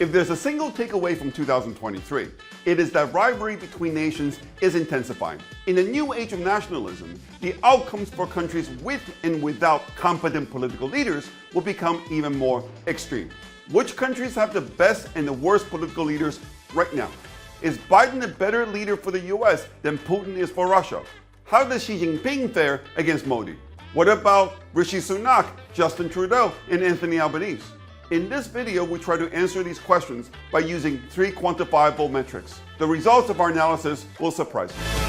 If there's a single takeaway from 2023, it is that rivalry between nations is intensifying. In a new age of nationalism, the outcomes for countries with and without competent political leaders will become even more extreme. Which countries have the best and the worst political leaders right now? Is Biden a better leader for the US than Putin is for Russia? How does Xi Jinping fare against Modi? What about Rishi Sunak, Justin Trudeau, and Anthony Albanese? In this video, we try to answer these questions by using 3 quantifiable metrics. The results of our analysis will surprise you.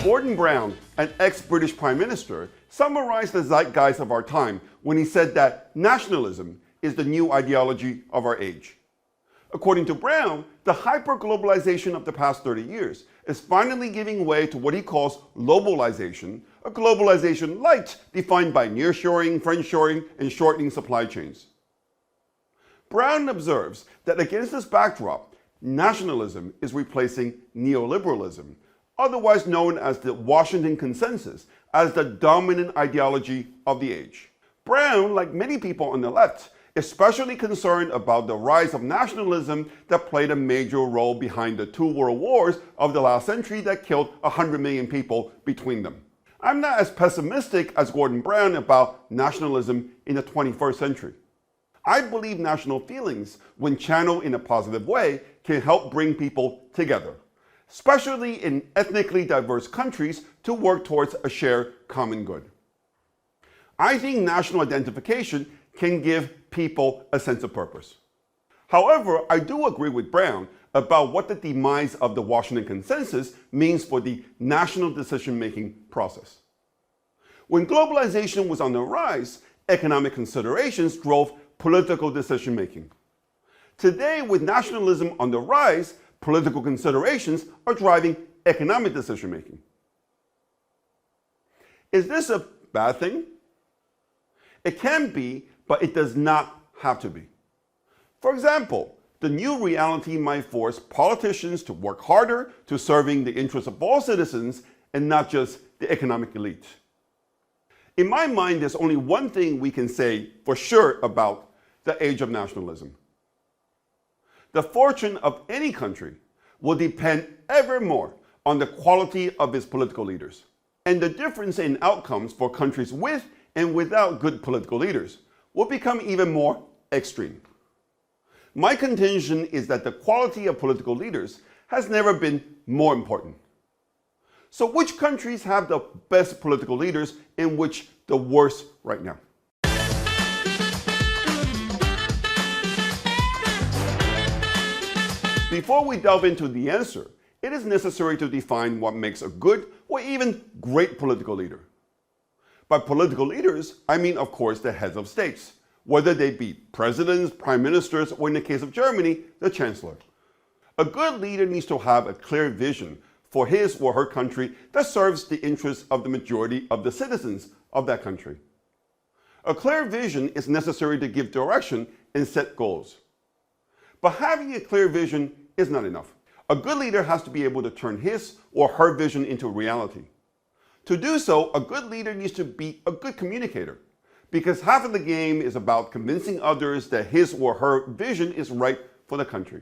Gordon Brown, an ex-British Prime Minister, summarized the zeitgeist of our time when he said that nationalism is the new ideology of our age. According to Brown, the hyper-globalization of the past 30 years is finally giving way to what he calls globalization, a globalization light defined by nearshoring, friendshoring, and shortening supply chains. Brown observes that against this backdrop, nationalism is replacing neoliberalism, otherwise known as the Washington Consensus, as the dominant ideology of the age. Brown, like many people on the left, is especially concerned about the rise of nationalism that played a major role behind the 2 world wars of the last century that killed 100 million people between them. I'm not as pessimistic as Gordon Brown about nationalism in the 21st century. I believe national feelings, when channeled in a positive way, can help bring people together, especially in ethnically diverse countries, to work towards a shared common good. I think national identification can give people a sense of purpose. However, I do agree with Brown about what the demise of the Washington Consensus means for the national decision-making process. When globalization was on the rise, economic considerations drove political decision-making. Today, with nationalism on the rise, political considerations are driving economic decision-making. Is this a bad thing? It can be, but it does not have to be. For example, the new reality might force politicians to work harder to serving the interests of all citizens and not just the economic elite. In my mind, there's only one thing we can say for sure about the age of nationalism. The fortune of any country will depend ever more on the quality of its political leaders. And the difference in outcomes for countries with and without good political leaders will become even more extreme. My contention is that the quality of political leaders has never been more important. So which countries have the best political leaders and which the worst right now? Before we delve into the answer, it is necessary to define what makes a good or even great political leader. By political leaders, I mean, of course, the heads of states, whether they be presidents, prime ministers, or in the case of Germany, the chancellor. A good leader needs to have a clear vision for his or her country that serves the interests of the majority of the citizens of that country. A clear vision is necessary to give direction and set goals. But having a clear vision is not enough. A good leader has to be able to turn his or her vision into reality. To do so, a good leader needs to be a good communicator, because half of the game is about convincing others that his or her vision is right for the country.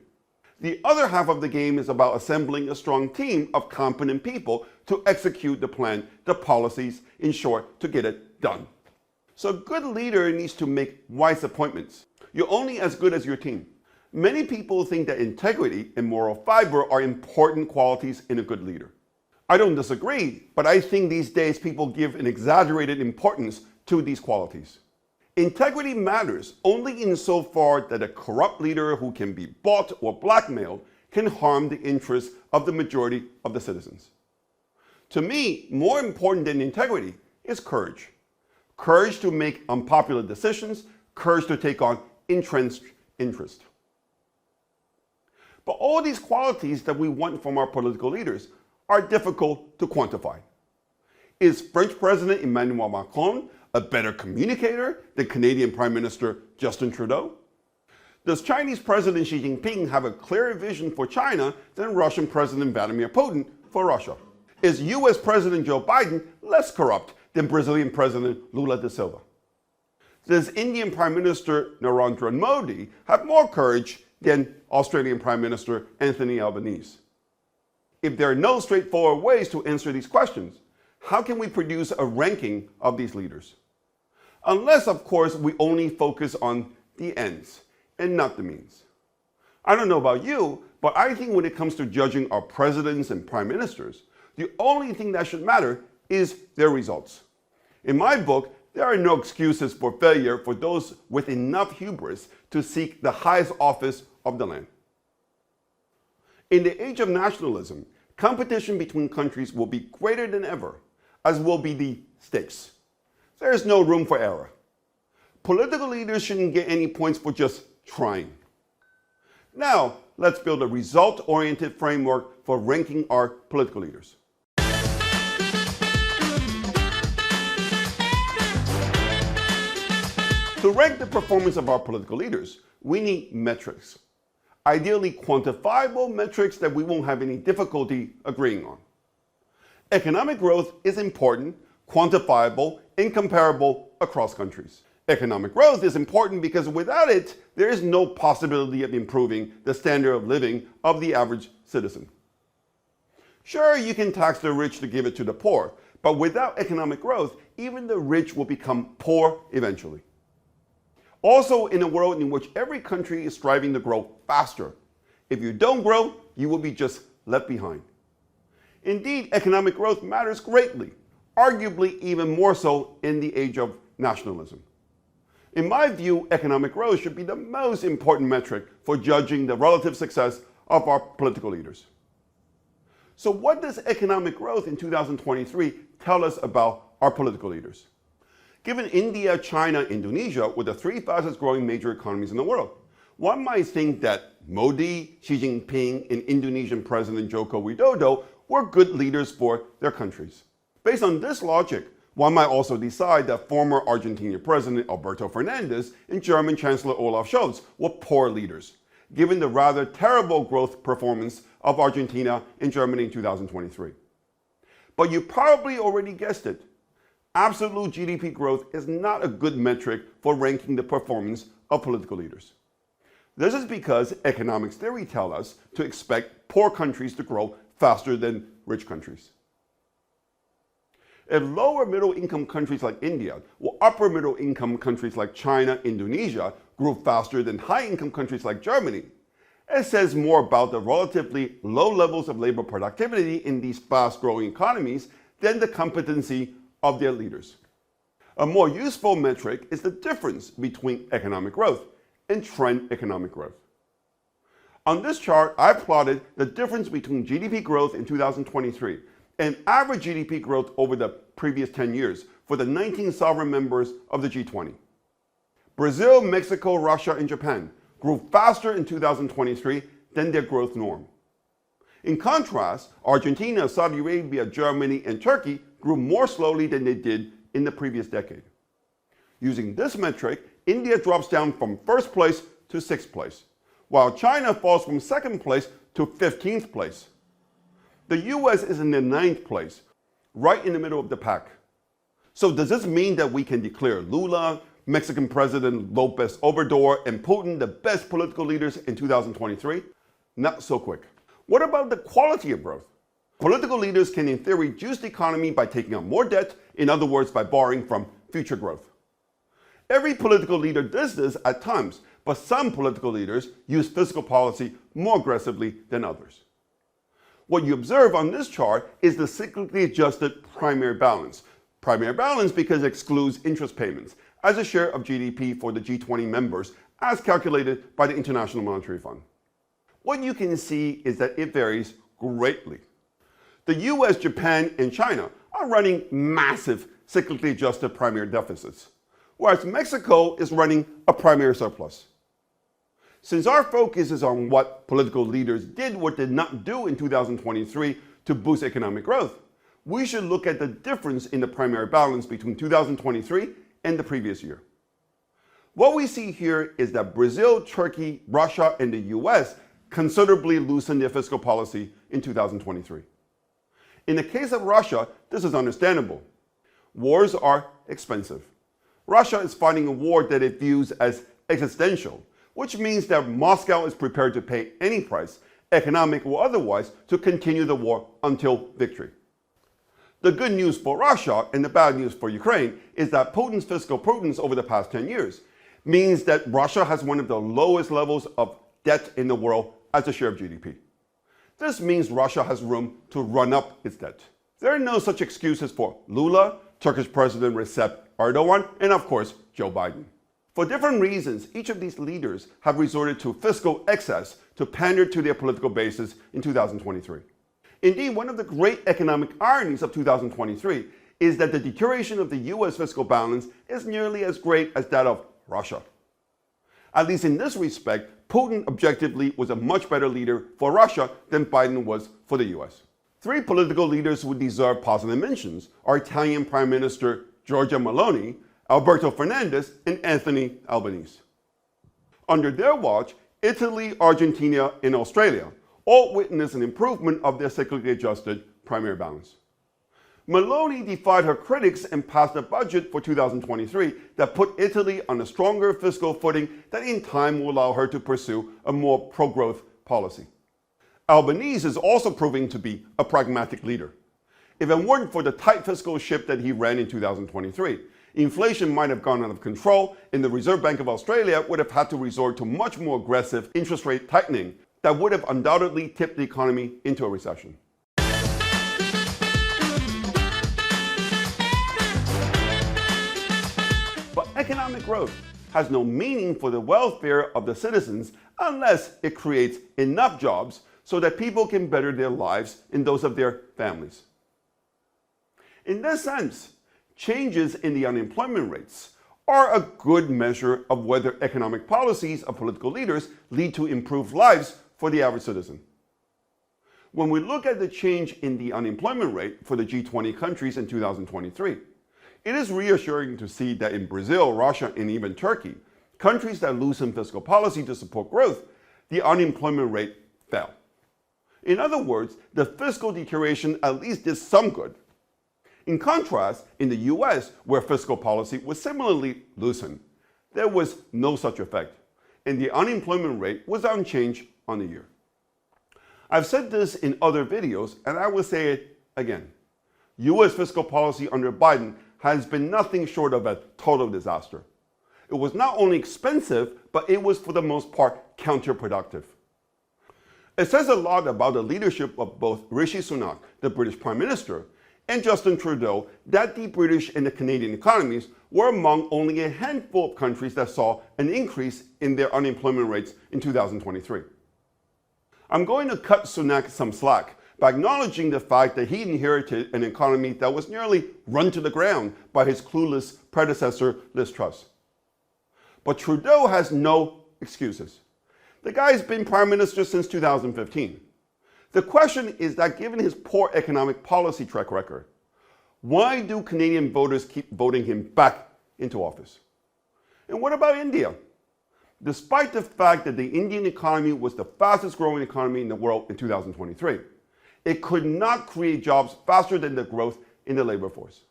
The other half of the game is about assembling a strong team of competent people to execute the plan, the policies, in short, to get it done. So a good leader needs to make wise appointments. You're only as good as your team. Many people think that integrity and moral fiber are important qualities in a good leader. I don't disagree, but I think these days people give an exaggerated importance to these qualities. Integrity matters only insofar that a corrupt leader who can be bought or blackmailed can harm the interests of the majority of the citizens. To me, more important than integrity is courage. Courage to make unpopular decisions, courage to take on entrenched interest. But all these qualities that we want from our political leaders are difficult to quantify. Is French President Emmanuel Macron a better communicator than Canadian Prime Minister Justin Trudeau? Does Chinese President Xi Jinping have a clearer vision for China than Russian President Vladimir Putin for Russia? Is US President Joe Biden less corrupt than Brazilian President Lula da Silva? Does Indian Prime Minister Narendra Modi have more courage than Australian Prime Minister Anthony Albanese? If there are no straightforward ways to answer these questions, how can we produce a ranking of these leaders? Unless, of course, we only focus on the ends and not the means. I don't know about you, but I think when it comes to judging our presidents and prime ministers, the only thing that should matter is their results. In my book, there are no excuses for failure for those with enough hubris to seek the highest office of the land. In the age of nationalism, competition between countries will be greater than ever, as will be the stakes. There is no room for error. Political leaders shouldn't get any points for just trying. Now, let's build a result-oriented framework for ranking our political leaders. To rank the performance of our political leaders, we need metrics. Ideally quantifiable metrics that we won't have any difficulty agreeing on. Economic growth is important, quantifiable, and comparable across countries. Economic growth is important because without it, there is no possibility of improving the standard of living of the average citizen. Sure, you can tax the rich to give it to the poor, but without economic growth, even the rich will become poor eventually. Also, in a world in which every country is striving to grow faster, if you don't grow, you will be just left behind. Indeed, economic growth matters greatly, arguably even more so in the age of nationalism. In my view, economic growth should be the most important metric for judging the relative success of our political leaders. So what does economic growth in 2023 tell us about our political leaders? Given India, China, Indonesia were the three fastest growing major economies in the world, one might think that Modi, Xi Jinping, and Indonesian President Joko Widodo were good leaders for their countries. Based on this logic, one might also decide that former Argentinian President Alberto Fernandez and German Chancellor Olaf Scholz were poor leaders, given the rather terrible growth performance of Argentina and Germany in 2023. But you probably already guessed it. Absolute GDP growth is not a good metric for ranking the performance of political leaders. This is because economics theory tells us to expect poor countries to grow faster than rich countries. If lower middle income countries like India or upper middle income countries like China, Indonesia grew faster than high income countries like Germany, it says more about the relatively low levels of labor productivity in these fast growing economies than the competency of their leaders. A more useful metric is the difference between economic growth and trend economic growth. On this chart, I've plotted the difference between GDP growth in 2023 and average GDP growth over the previous 10 years for the 19 sovereign members of the G20. Brazil, Mexico, Russia, and Japan grew faster in 2023 than their growth norm. In contrast, Argentina, Saudi Arabia, Germany, and Turkey grew more slowly than they did in the previous decade. Using this metric, India drops down from first place to sixth place, while China falls from second place to 15th place. The US is in the 9th place, right in the middle of the pack. So does this mean that we can declare Lula, Mexican President López Obrador, and Putin the best political leaders in 2023? Not so quick. What about the quality of growth? Political leaders can in theory juice the economy by taking on more debt, in other words, by borrowing from future growth. Every political leader does this at times, but some political leaders use fiscal policy more aggressively than others. What you observe on this chart is the cyclically adjusted primary balance. Primary balance because it excludes interest payments as a share of GDP for the G20 members as calculated by the International Monetary Fund. What you can see is that it varies greatly. The US, Japan, and China are running massive cyclically adjusted primary deficits, whereas Mexico is running a primary surplus. Since our focus is on what political leaders did or did not do in 2023 to boost economic growth, we should look at the difference in the primary balance between 2023 and the previous year. What we see here is that Brazil, Turkey, Russia, and the US considerably loosened their fiscal policy in 2023. In the case of Russia, this is understandable. Wars are expensive. Russia is fighting a war that it views as existential, which means that Moscow is prepared to pay any price, economic or otherwise, to continue the war until victory. The good news for Russia and the bad news for Ukraine is that Putin's fiscal prudence over the past 10 years means that Russia has one of the lowest levels of debt in the world as a share of GDP. This means Russia has room to run up its debt. There are no such excuses for Lula, Turkish President Recep Erdogan, and of course, Joe Biden. For different reasons, each of these leaders have resorted to fiscal excess to pander to their political bases in 2023. Indeed, one of the great economic ironies of 2023 is that the deterioration of the US fiscal balance is nearly as great as that of Russia. At least in this respect, Putin objectively was a much better leader for Russia than Biden was for the US. Three political leaders who deserve positive mentions are Italian Prime Minister Giorgia Meloni, Alberto Fernandez, and Anthony Albanese. Under their watch, Italy, Argentina, and Australia all witnessed an improvement of their cyclically adjusted primary balance. Meloni defied her critics and passed a budget for 2023 that put Italy on a stronger fiscal footing that in time will allow her to pursue a more pro-growth policy. Albanese is also proving to be a pragmatic leader. If it weren't for the tight fiscal ship that he ran in 2023, inflation might have gone out of control and the Reserve Bank of Australia would have had to resort to much more aggressive interest rate tightening that would have undoubtedly tipped the economy into a recession. But economic growth has no meaning for the welfare of the citizens unless it creates enough jobs so that people can better their lives and those of their families. In this sense, changes in the unemployment rates are a good measure of whether economic policies of political leaders lead to improved lives for the average citizen. When we look at the change in the unemployment rate for the G20 countries in 2023, it is reassuring to see that in Brazil, Russia, and even Turkey, countries that loosen fiscal policy to support growth, the unemployment rate fell. In other words, the fiscal deterioration at least did some good. In contrast, in the US, where fiscal policy was similarly loosened, there was no such effect, and the unemployment rate was unchanged on the year. I've said this in other videos, and I will say it again. US fiscal policy under Biden has been nothing short of a total disaster. It was not only expensive, but it was for the most part counterproductive. It says a lot about the leadership of both Rishi Sunak, the British Prime Minister, and Justin Trudeau that the British and the Canadian economies were among only a handful of countries that saw an increase in their unemployment rates in 2023. I'm going to cut Sunak some slack by acknowledging the fact that he inherited an economy that was nearly run to the ground by his clueless predecessor, Liz Truss. But Trudeau has no excuses. The guy's been Prime Minister since 2015. The question is that given his poor economic policy track record, why do Canadian voters keep voting him back into office? And what about India? Despite the fact that the Indian economy was the fastest growing economy in the world in 2023, it could not create jobs faster than the growth in the labor force.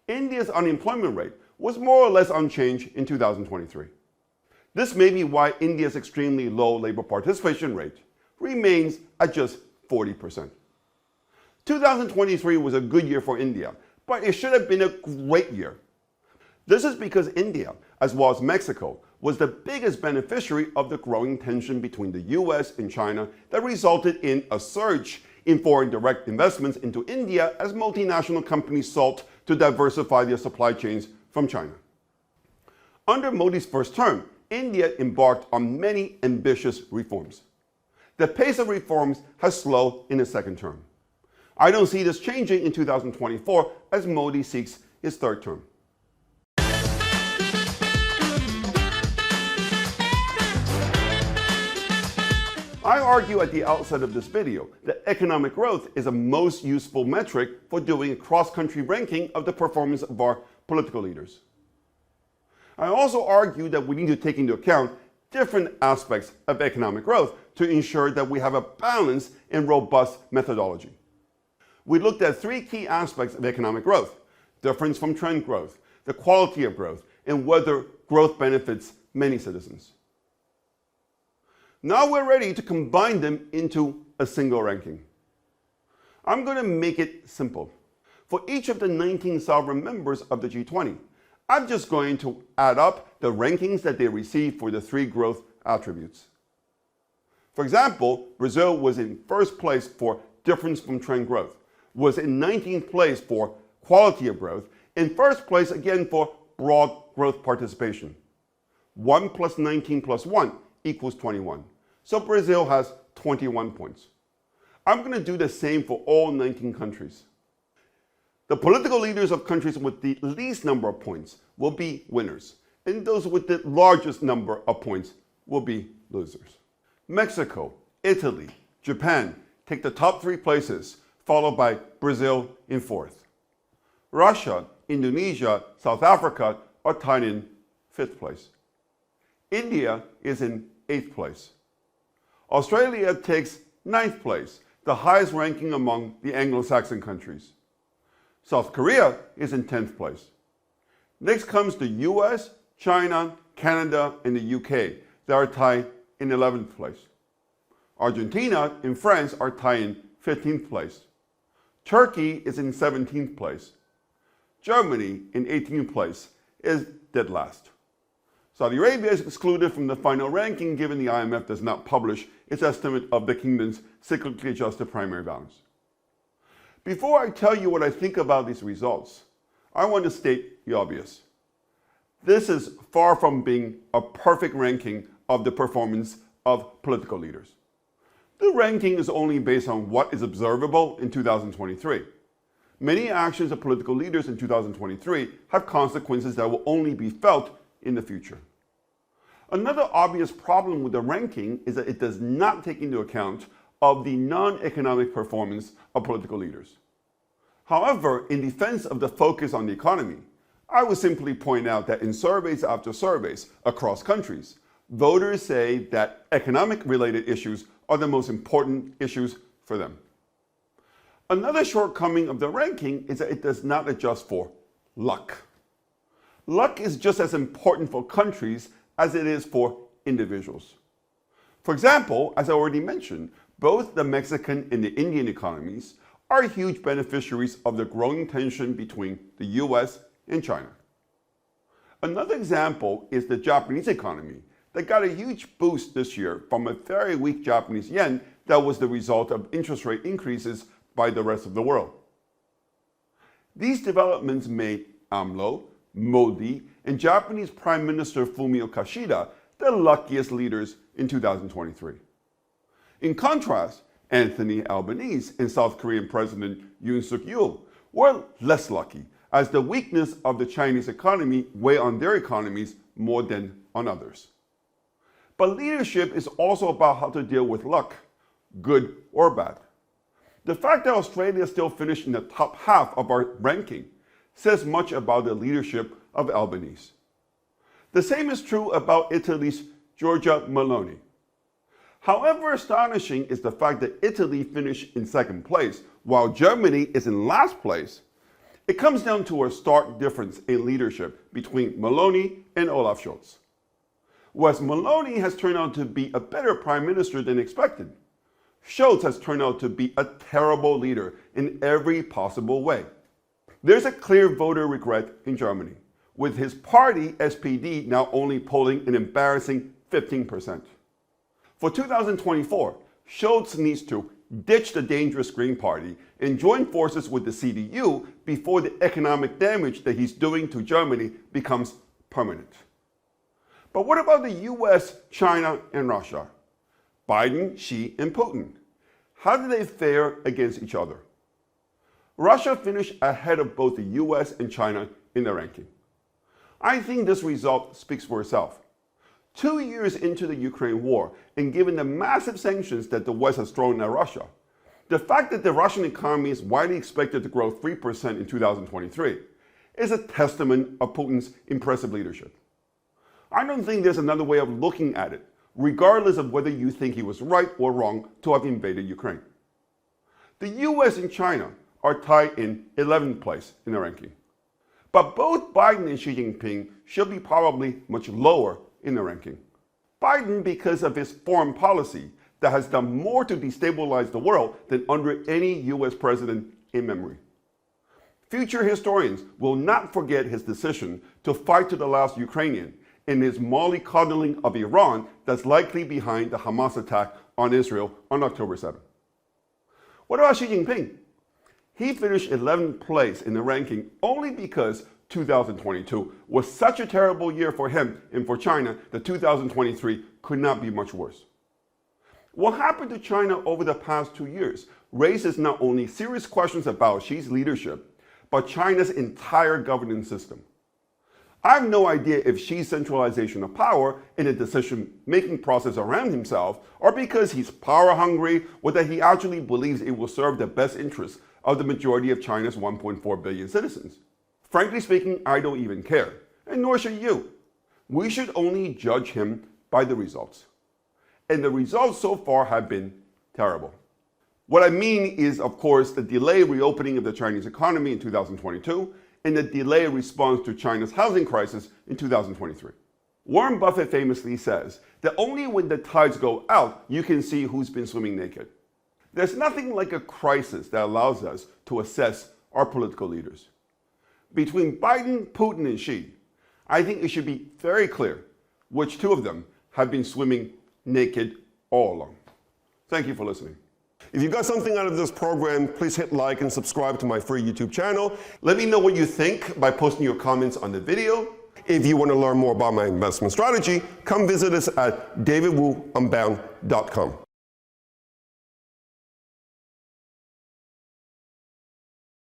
India's unemployment rate was more or less unchanged in 2023. This may be why India's extremely low labor participation rate remains at just 40%. 2023 was a good year for India, but it should have been a great year. This is because India, as well as Mexico, was the biggest beneficiary of the growing tension between the US and China that resulted in a surge in foreign direct investments into India as multinational companies sought to diversify their supply chains from China. Under Modi's first term, India embarked on many ambitious reforms. The pace of reforms has slowed in his second term. I don't see this changing in 2024 as Modi seeks his third term. I argue at the outset of this video that economic growth is a most useful metric for doing a cross-country ranking of the performance of our political leaders. I also argue that we need to take into account different aspects of economic growth to ensure that we have a balanced and robust methodology. We looked at three key aspects of economic growth: difference from trend growth, the quality of growth, and whether growth benefits many citizens. Now we're ready to combine them into a single ranking. I'm going to make it simple. For each of the 19 sovereign members of the G20, I'm just going to add up the rankings that they received for the three growth attributes. For example, Brazil was in first place for difference from trend growth, was in 19th place for quality of growth, in first place again for broad growth participation. 1 plus 19 plus 1 equals 21. So Brazil has 21 points. I'm going to do the same for all 19 countries. The political leaders of countries with the least number of points will be winners, and those with the largest number of points will be losers. Mexico, Italy, Japan take the top 3 places, followed by Brazil in 4th. Russia, Indonesia, South Africa are tied in 5th place. India is in 8th place. Australia takes 9th place, the highest ranking among the Anglo-Saxon countries. South Korea is in 10th place. Next comes the US, China, Canada, and the UK that are tied in 11th place. Argentina and France are tied in 15th place. Turkey is in 17th place. Germany in 18th place is dead last. Saudi Arabia is excluded from the final ranking given the IMF does not publish its estimate of the kingdom's cyclically adjusted primary balance. Before I tell you what I think about these results, I want to state the obvious. This is far from being a perfect ranking of the performance of political leaders. The ranking is only based on what is observable in 2023. Many actions of political leaders in 2023 have consequences that will only be felt in the future. Another obvious problem with the ranking is that it does not take into account of the non-economic performance of political leaders. However, in defense of the focus on the economy, I would simply point out that in surveys after surveys across countries, voters say that economic-related issues are the most important issues for them. Another shortcoming of the ranking is that it does not adjust for luck. Luck is just as important for countries as it is for individuals. For example, as I already mentioned, both the Mexican and the Indian economies are huge beneficiaries of the growing tension between the US and China. Another example is the Japanese economy that got a huge boost this year from a very weak Japanese yen that was the result of interest rate increases by the rest of the world. These developments made AMLO, Modi, and Japanese Prime Minister Fumio Kishida the luckiest leaders in 2023. In contrast, Anthony Albanese and South Korean President Yoon Suk-yeol were less lucky, as the weakness of the Chinese economy weighed on their economies more than on others. But leadership is also about how to deal with luck, good or bad. The fact that Australia still finished in the top half of our ranking says much about the leadership of Albanese. The same is true about Italy's Giorgia Meloni. However astonishing is the fact that Italy finished in second place while Germany is in last place. It comes down to a stark difference in leadership between Meloni and Olaf Scholz. Whereas Meloni has turned out to be a better prime minister than expected, Scholz has turned out to be a terrible leader in every possible way. There's a clear voter regret in Germany, with his party, SPD, now only polling an embarrassing 15%. For 2024, Scholz needs to ditch the dangerous Green Party and join forces with the CDU before the economic damage that he's doing to Germany becomes permanent. But what about the US, China, and Russia? Biden, Xi, and Putin. How did they fare against each other? Russia finished ahead of both the US and China in the ranking. I think this result speaks for itself. 2 years into the Ukraine war, and given the massive sanctions that the West has thrown at Russia, the fact that the Russian economy is widely expected to grow 3% in 2023 is a testament of Putin's impressive leadership. I don't think there's another way of looking at it, regardless of whether you think he was right or wrong to have invaded Ukraine. The US and China are tied in 11th place in the ranking. But both Biden and Xi Jinping should be probably much lower in the ranking. Biden because of his foreign policy that has done more to destabilize the world than under any US president in memory. Future historians will not forget his decision to fight to the last Ukrainian and his mollycoddling of Iran that's likely behind the Hamas attack on Israel on October 7th. What about Xi Jinping? He finished 11th place in the ranking only because 2022 was such a terrible year for him and for China that 2023 could not be much worse. What happened to China over the past 2 years raises not only serious questions about Xi's leadership, but China's entire governance system. I have no idea if Xi's centralization of power in the decision-making process around himself, or because he's power-hungry, or that he actually believes it will serve the best interests of the majority of China's 1.4 billion citizens. Frankly speaking, I don't even care, and nor should you. We should only judge him by the results. And the results so far have been terrible. What I mean is, of course, the delayed reopening of the Chinese economy in 2022 and the delayed response to China's housing crisis in 2023. Warren Buffett famously says that only when the tides go out, you can see who's been swimming naked. There's nothing like a crisis that allows us to assess our political leaders. Between Biden, Putin, and Xi, I think it should be very clear which two of them have been swimming naked all along. Thank you for listening. If you got something out of this program, please hit like and subscribe to my free YouTube channel. Let me know what you think by posting your comments on the video. If you want to learn more about my investment strategy, come visit us at davidwuunbound.com.